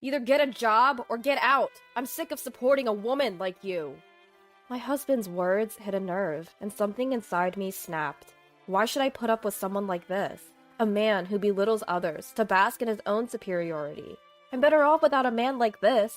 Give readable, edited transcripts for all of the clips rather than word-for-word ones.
Either get a job or get out. I'm sick of supporting a woman like you. My husband's words hit a nerve, and something inside me snapped. Why should I put up with someone like this? A man who belittles others to bask in his own superiority. I'm better off without a man like this.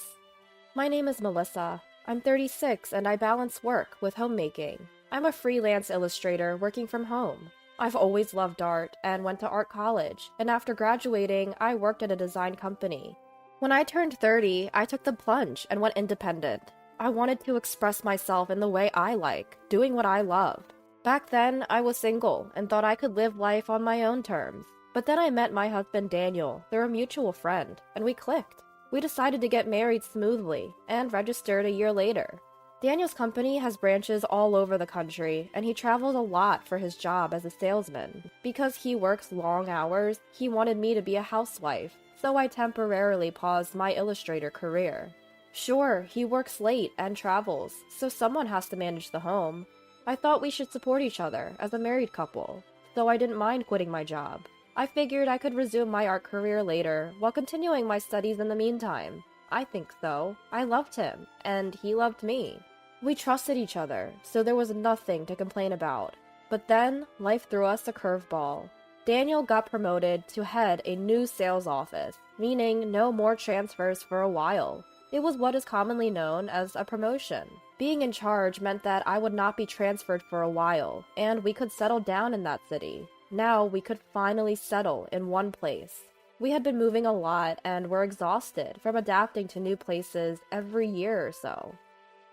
My name is Melissa. I'm 36 and I balance work with homemaking. I'm a freelance illustrator working from home. I've always loved art and went to art college, and after graduating, I worked at a design company. When I turned 30, I took the plunge and went independent. I wanted to express myself in the way I like, doing what I love. Back then, I was single and thought I could live life on my own terms. But then I met my husband Daniel through a mutual friend, and we clicked. We decided to get married smoothly and registered a year later. Daniel's company has branches all over the country, and he travels a lot for his job as a salesman. Because he works long hours, he wanted me to be a housewife, so I temporarily paused my illustrator career. Sure, he works late and travels, so someone has to manage the home. I thought we should support each other as a married couple, so I didn't mind quitting my job. I figured I could resume my art career later while continuing my studies in the meantime. I think so. I loved him, and he loved me. We trusted each other, so there was nothing to complain about. But then, life threw us a curveball. Daniel got promoted to head a new sales office, meaning no more transfers for a while. It was what is commonly known as a promotion. Being in charge meant that I would not be transferred for a while, and we could settle down in that city. Now we could finally settle in one place. We had been moving a lot and were exhausted from adapting to new places every year or so.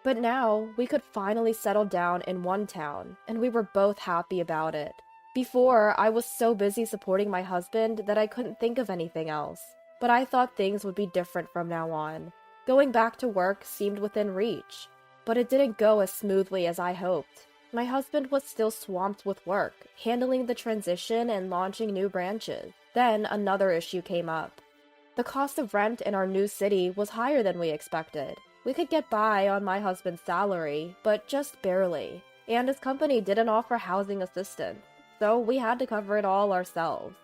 But now we could finally settle down in one town, and we were both happy about it. Before, I was so busy supporting my husband that I couldn't think of anything else. But I thought things would be different from now on. Going back to work seemed within reach. But it didn't go as smoothly as I hoped. My husband was still swamped with work, handling the transition and launching new branches. Then another issue came up. The cost of rent in our new city was higher than we expected. We could get by on my husband's salary, but just barely. And his company didn't offer housing assistance, so we had to cover it all ourselves.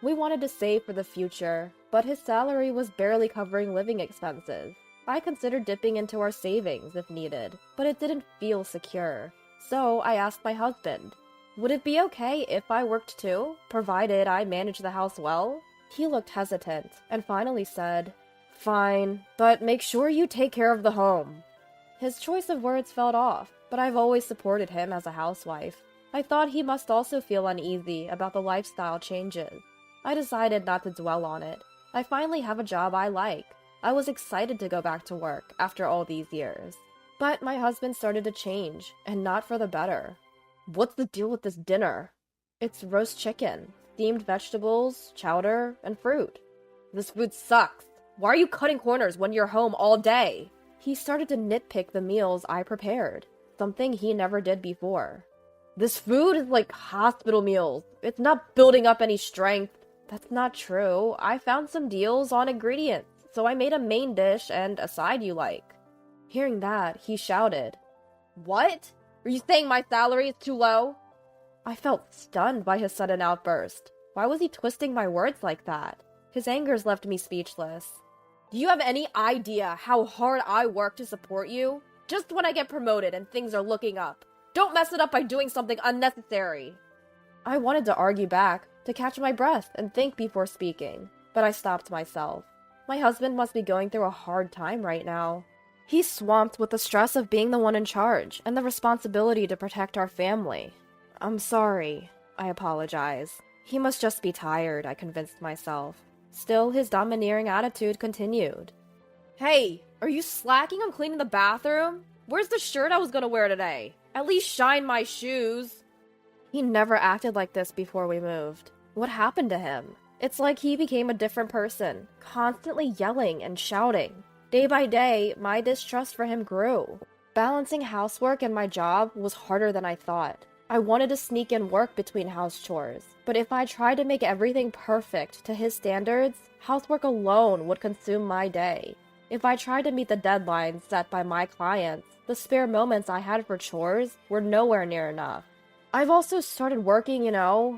We wanted to save for the future, but his salary was barely covering living expenses. I considered dipping into our savings if needed, but it didn't feel secure. So I asked my husband, would it be okay if I worked too, provided I managed the house well? He looked hesitant and finally said, fine, but make sure you take care of the home. His choice of words felt off, but I've always supported him as a housewife. I thought he must also feel uneasy about the lifestyle changes. I decided not to dwell on it. I finally have a job I like. I was excited to go back to work after all these years. But my husband started to change, and not for the better. What's the deal with this dinner? It's roast chicken, steamed vegetables, chowder, and fruit. This food sucks. Why are you cutting corners when you're home all day? He started to nitpick the meals I prepared, something he never did before. This food is like hospital meals. It's not building up any strength. That's not true. I found some deals on ingredients, so I made a main dish and a side you like. Hearing that, he shouted, what? Are you saying my salary is too low? I felt stunned by his sudden outburst. Why was he twisting my words like that? His angers left me speechless. Do you have any idea how hard I work to support you? Just when I get promoted and things are looking up. Don't mess it up by doing something unnecessary. I wanted to argue back, to catch my breath and think before speaking, but I stopped myself. My husband must be going through a hard time right now. He's swamped with the stress of being the one in charge and the responsibility to protect our family. I'm sorry, I apologize. He must just be tired, I convinced myself. Still, his domineering attitude continued. Hey, are you slacking on cleaning the bathroom? Where's the shirt I was gonna wear today? At least shine my shoes. He never acted like this before we moved. What happened to him? It's like he became a different person, constantly yelling and shouting. Day by day, my distrust for him grew. Balancing housework and my job was harder than I thought. I wanted to sneak in work between house chores, but if I tried to make everything perfect to his standards, housework alone would consume my day. If I tried to meet the deadlines set by my clients, the spare moments I had for chores were nowhere near enough. I've also started working,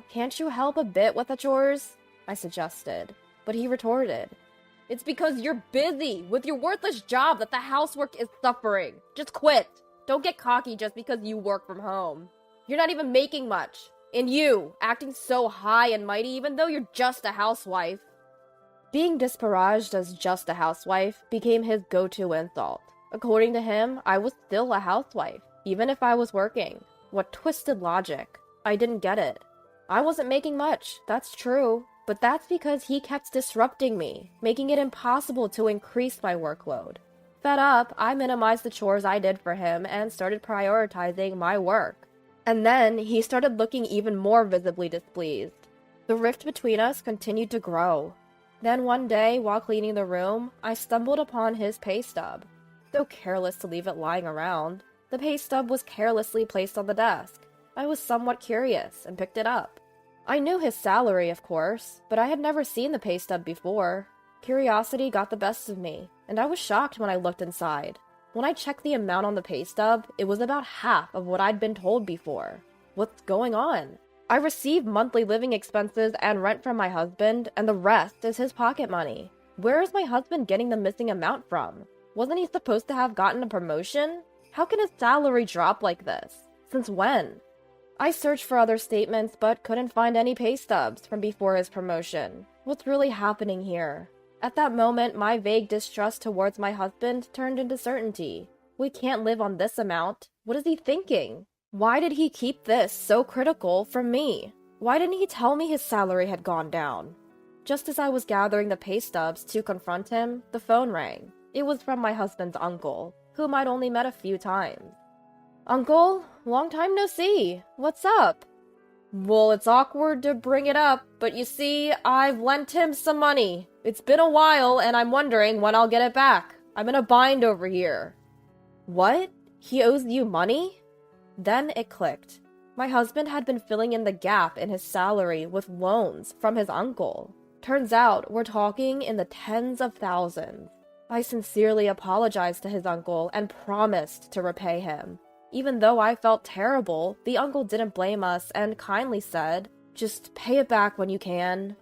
can't you help a bit with the chores? I suggested, but he retorted, It's because you're busy with your worthless job that the housework is suffering. Just quit. Don't get cocky just because you work from home. You're not even making much. And you, acting so high and mighty even though you're just a housewife. Being disparaged as just a housewife became his go-to insult. According to him, I was still a housewife, even if I was working. What twisted logic. I didn't get it. I wasn't making much, that's true. But that's because he kept disrupting me, making it impossible to increase my workload. Fed up, I minimized the chores I did for him and started prioritizing my work. And then he started looking even more visibly displeased. The rift between us continued to grow. Then one day, while cleaning the room, I stumbled upon his pay stub. So careless to leave it lying around, the pay stub was carelessly placed on the desk. I was somewhat curious and picked it up. I knew his salary, of course, but I had never seen the pay stub before. Curiosity got the best of me, and I was shocked when I looked inside. When I checked the amount on the pay stub, it was about half of what I'd been told before. What's going on? I receive monthly living expenses and rent from my husband, and the rest is his pocket money. Where is my husband getting the missing amount from? Wasn't he supposed to have gotten a promotion? How can his salary drop like this? Since when? I searched for other statements, but couldn't find any pay stubs from before his promotion. What's really happening here? At that moment, my vague distrust towards my husband turned into certainty. We can't live on this amount. What is he thinking? Why did he keep this so critical from me? Why didn't he tell me his salary had gone down? Just as I was gathering the pay stubs to confront him, the phone rang. It was from my husband's uncle, whom I'd only met a few times. Uncle, long time no see. What's up? Well, it's awkward to bring it up, but you see, I've lent him some money. It's been a while, and I'm wondering when I'll get it back. I'm in a bind over here. What? He owes you money? Then it clicked. My husband had been filling in the gap in his salary with loans from his uncle. Turns out, we're talking in the tens of thousands. I sincerely apologized to his uncle and promised to repay him. Even though I felt terrible, the uncle didn't blame us and kindly said, "Just pay it back when you can."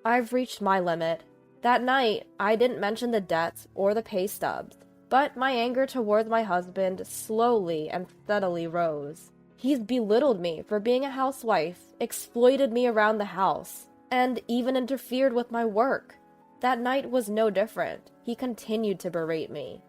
I've reached my limit. That night, I didn't mention the debts or the pay stubs, but my anger towards my husband slowly and steadily rose. He's belittled me for being a housewife, exploited me around the house, and even interfered with my work. That night was no different. He continued to berate me.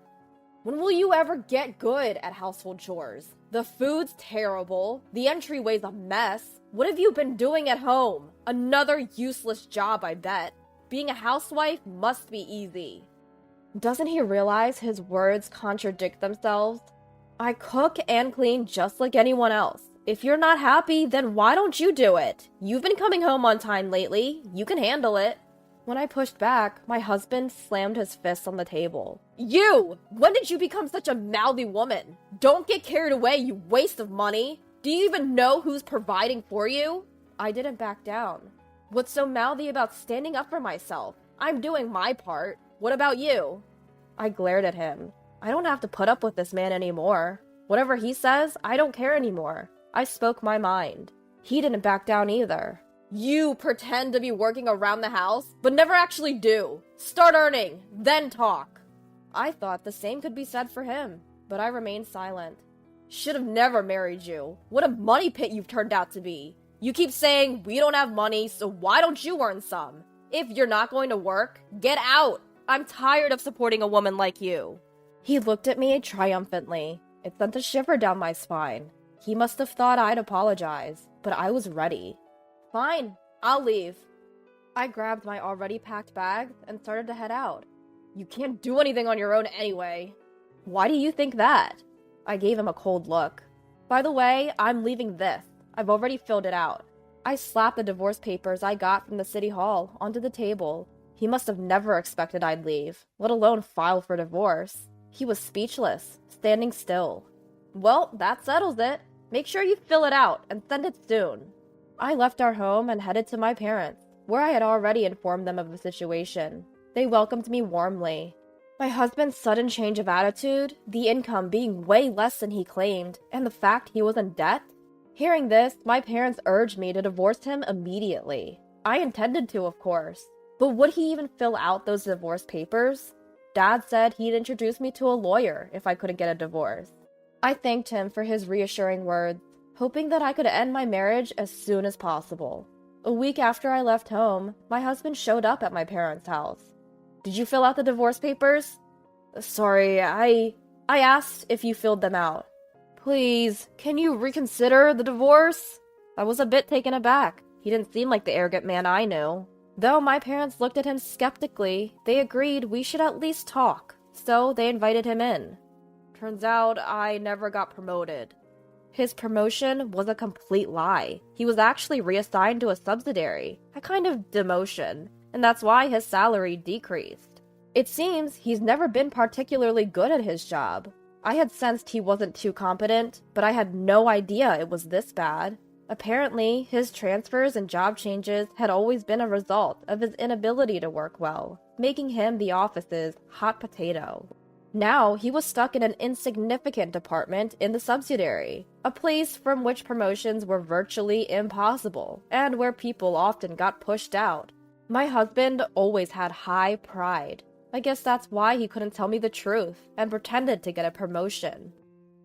When will you ever get good at household chores? The food's terrible. The entryway's a mess. What have you been doing at home? Another useless job, I bet. Being a housewife must be easy. Doesn't he realize his words contradict themselves? I cook and clean just like anyone else. If you're not happy, then why don't you do it? You've been coming home on time lately. You can handle it. When I pushed back, my husband slammed his fist on the table. You! When did you become such a mouthy woman? Don't get carried away, you waste of money. Do you even know who's providing for you? I didn't back down. What's so mouthy about standing up for myself? I'm doing my part. What about you? I glared at him. I don't have to put up with this man anymore. Whatever he says, I don't care anymore. I spoke my mind. He didn't back down either. You pretend to be working around the house, but never actually do. Start earning, then talk. I thought the same could be said for him, but I remained silent. Should have never married you. What a money pit you've turned out to be. You keep saying we don't have money, so why don't you earn some? If you're not going to work, get out. I'm tired of supporting a woman like you. He looked at me triumphantly. It sent a shiver down my spine. He must have thought I'd apologize, but I was ready. Fine, I'll leave. I grabbed my already packed bags and started to head out. You can't do anything on your own anyway. Why do you think that? I gave him a cold look. By the way, I'm leaving this. I've already filled it out. I slapped the divorce papers I got from the city hall onto the table. He must have never expected I'd leave, let alone file for divorce. He was speechless, standing still. Well, that settles it. Make sure you fill it out and send it soon. I left our home and headed to my parents, where I had already informed them of the situation. They welcomed me warmly. My husband's sudden change of attitude, the income being way less than he claimed, and the fact he was in debt? Hearing this, my parents urged me to divorce him immediately. I intended to, of course. But would he even fill out those divorce papers? Dad said he'd introduce me to a lawyer if I couldn't get a divorce. I thanked him for his reassuring words, hoping that I could end my marriage as soon as possible. A week after I left home, my husband showed up at my parents' house. "Did you fill out the divorce papers?" "Sorry, I asked if you filled them out." "Please, can you reconsider the divorce?" I was a bit taken aback. He didn't seem like the arrogant man I knew. Though my parents looked at him skeptically, they agreed we should at least talk, so they invited him in. Turns out I never got promoted. His promotion was a complete lie. He was actually reassigned to a subsidiary, a kind of demotion, and that's why his salary decreased. It seems he's never been particularly good at his job. I had sensed he wasn't too competent, but I had no idea it was this bad. Apparently, his transfers and job changes had always been a result of his inability to work well, making him the office's hot potato. Now he was stuck in an insignificant department in the subsidiary, a place from which promotions were virtually impossible, and where people often got pushed out. My husband always had high pride. I guess that's why he couldn't tell me the truth and pretended to get a promotion.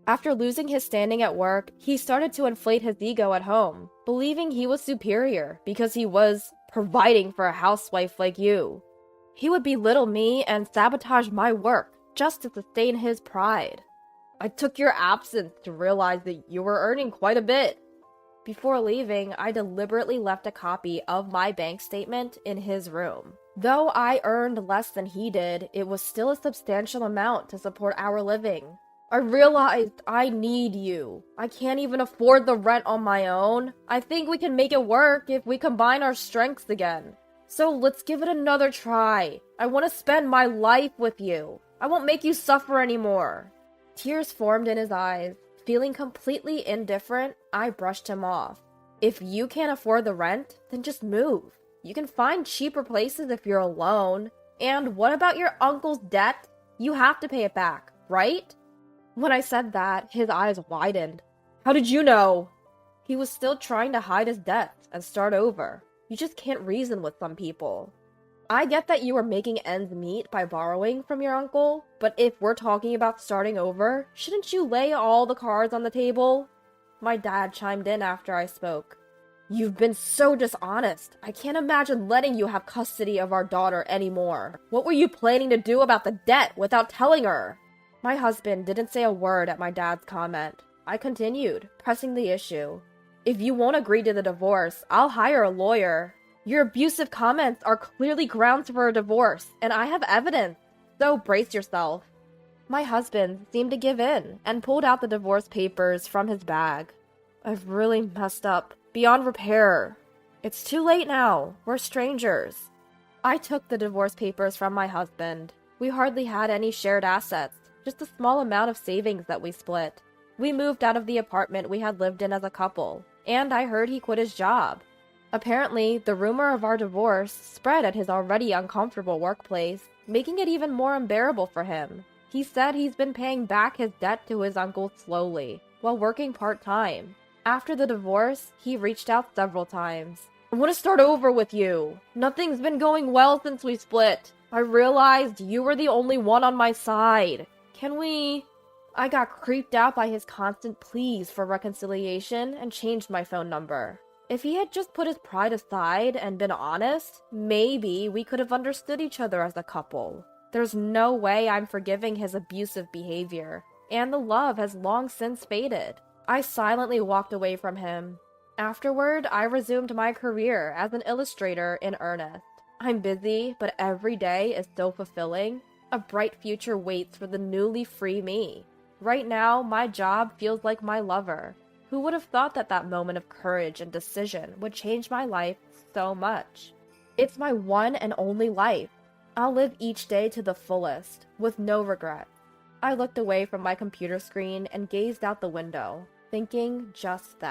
After losing his standing at work, he started to inflate his ego at home, believing he was superior because he was providing for a housewife like you. He would belittle me and sabotage my work just to sustain his pride. I took your absence to realize that you were earning quite a bit. Before leaving, I deliberately left a copy of my bank statement in his room. Though I earned less than he did, it was still a substantial amount to support our living. I realized I need you. I can't even afford the rent on my own. I think we can make it work if we combine our strengths again. So let's give it another try. I want to spend my life with you. I won't make you suffer anymore. Tears formed in his eyes. Feeling completely indifferent, I brushed him off. If you can't afford the rent, then just move. You can find cheaper places if you're alone. And what about your uncle's debt? You have to pay it back, right? When I said that, his eyes widened. How did you know? He was still trying to hide his debts and start over. You just can't reason with some people. I get that you were making ends meet by borrowing from your uncle, but if we're talking about starting over, shouldn't you lay all the cards on the table? My dad chimed in after I spoke. You've been so dishonest. I can't imagine letting you have custody of our daughter anymore. What were you planning to do about the debt without telling her? My husband didn't say a word at my dad's comment. I continued, pressing the issue. If you won't agree to the divorce, I'll hire a lawyer. Your abusive comments are clearly grounds for a divorce, and I have evidence, so brace yourself. My husband seemed to give in and pulled out the divorce papers from his bag. I've really messed up, beyond repair. It's too late now. We're strangers. I took the divorce papers from my husband. We hardly had any shared assets. Just a small amount of savings that we split. We moved out of the apartment we had lived in as a couple, and I heard he quit his job. Apparently, the rumor of our divorce spread at his already uncomfortable workplace, making it even more unbearable for him. He said he's been paying back his debt to his uncle slowly, while working part-time. After the divorce, he reached out several times. I want to start over with you. Nothing's been going well since we split. I realized you were the only one on my side. Can we? I got creeped out by his constant pleas for reconciliation and changed my phone number. If he had just put his pride aside and been honest, maybe we could have understood each other as a couple. There's no way I'm forgiving his abusive behavior, and the love has long since faded. I silently walked away from him. Afterward, I resumed my career as an illustrator in earnest. I'm busy, but every day is so fulfilling. A bright future waits for the newly free me. Right now, my job feels like my lover. Who would have thought that that moment of courage and decision would change my life so much? It's my one and only life. I'll live each day to the fullest, with no regrets. I looked away from my computer screen and gazed out the window, thinking just that.